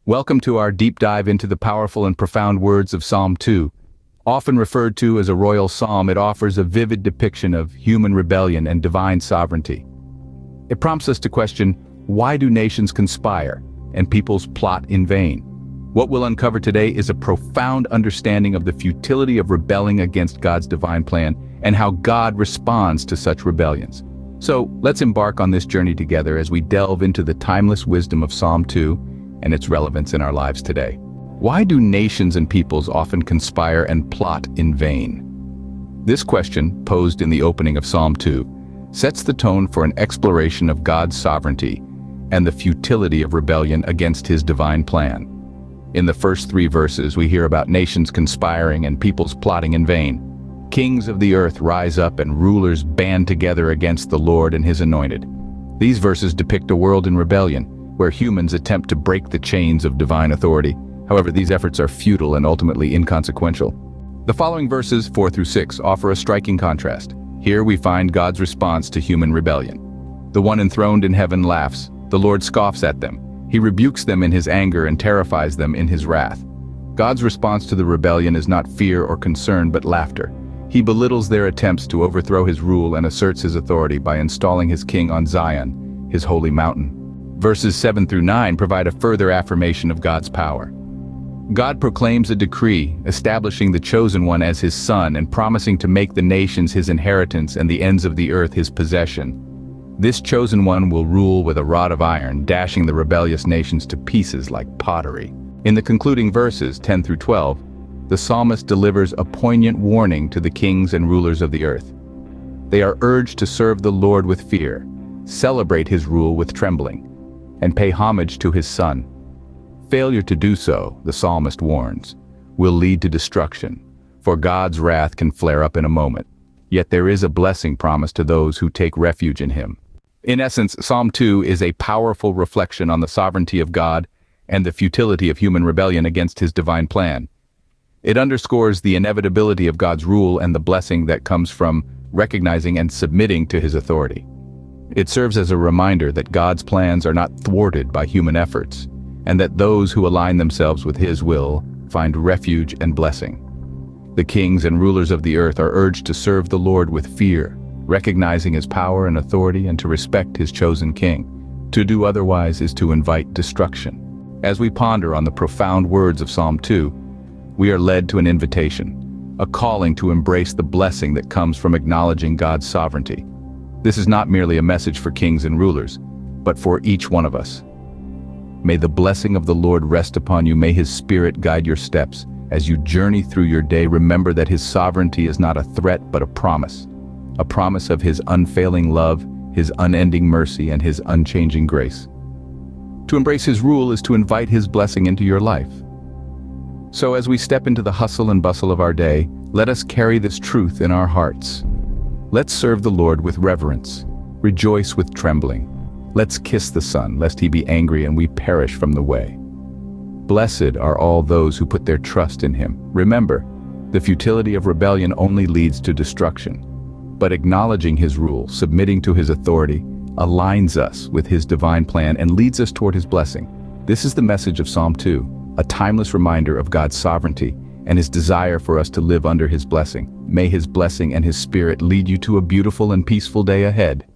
Welcome to our deep dive into the powerful and profound words of Psalm 2. Often referred to as a royal psalm, it offers a vivid depiction of human rebellion and divine sovereignty. It prompts us to question, why do nations conspire and peoples plot in vain? What we'll uncover today is a profound understanding of the futility of rebelling against God's divine plan and how God responds to such rebellions. So let's embark on this journey together as we delve into the timeless wisdom of Psalm 2 and its relevance in our lives today. Why do nations and peoples often conspire and plot in vain? This question, posed in the opening of Psalm 2, sets the tone for an exploration of God's sovereignty and the futility of rebellion against his divine plan. In the first 3 verses, we hear about nations conspiring and peoples plotting in vain. Kings of the earth rise up and rulers band together against the Lord and his anointed. These verses depict a world in rebellion, where humans attempt to break the chains of divine authority. However, these efforts are futile and ultimately inconsequential. The following verses 4 through 6 offer a striking contrast. Here we find God's response to human rebellion. The one enthroned in heaven laughs, the Lord scoffs at them. He rebukes them in his anger and terrifies them in his wrath. God's response to the rebellion is not fear or concern but laughter. He belittles their attempts to overthrow his rule and asserts his authority by installing his king on Zion, his holy mountain. Verses 7 through 9 provide a further affirmation of God's power. God proclaims a decree, establishing the chosen one as his son and promising to make the nations his inheritance and the ends of the earth his possession. This chosen one will rule with a rod of iron, dashing the rebellious nations to pieces like pottery. In the concluding verses 10 through 12, the psalmist delivers a poignant warning to the kings and rulers of the earth. They are urged to serve the Lord with fear, celebrate his rule with trembling, and pay homage to his son. Failure to do so, the psalmist warns, will lead to destruction, for God's wrath can flare up in a moment. Yet there is a blessing promised to those who take refuge in him. In essence, Psalm 2 is a powerful reflection on the sovereignty of God and the futility of human rebellion against his divine plan. It underscores the inevitability of God's rule and the blessing that comes from recognizing and submitting to his authority. It serves as a reminder that God's plans are not thwarted by human efforts, and that those who align themselves with his will find refuge and blessing. The kings and rulers of the earth are urged to serve the Lord with fear, recognizing his power and authority and to respect his chosen king. To do otherwise is to invite destruction. As we ponder on the profound words of Psalm 2, we are led to an invitation, a calling to embrace the blessing that comes from acknowledging God's sovereignty. This is not merely a message for kings and rulers, but for each one of us. May the blessing of the Lord rest upon you. May his spirit guide your steps. As you journey through your day, remember that his sovereignty is not a threat but a promise of his unfailing love, his unending mercy, and his unchanging grace. To embrace his rule is to invite his blessing into your life. So as we step into the hustle and bustle of our day, let us carry this truth in our hearts. Let's serve the Lord with reverence, rejoice with trembling. Let's kiss the Son, lest he be angry and we perish from the way. Blessed are all those who put their trust in him. Remember, the futility of rebellion only leads to destruction, but acknowledging his rule, submitting to his authority, aligns us with his divine plan and leads us toward his blessing. This is the message of Psalm 2, a timeless reminder of God's sovereignty and his desire for us to live under his blessing. May his blessing and his spirit lead you to a beautiful and peaceful day ahead.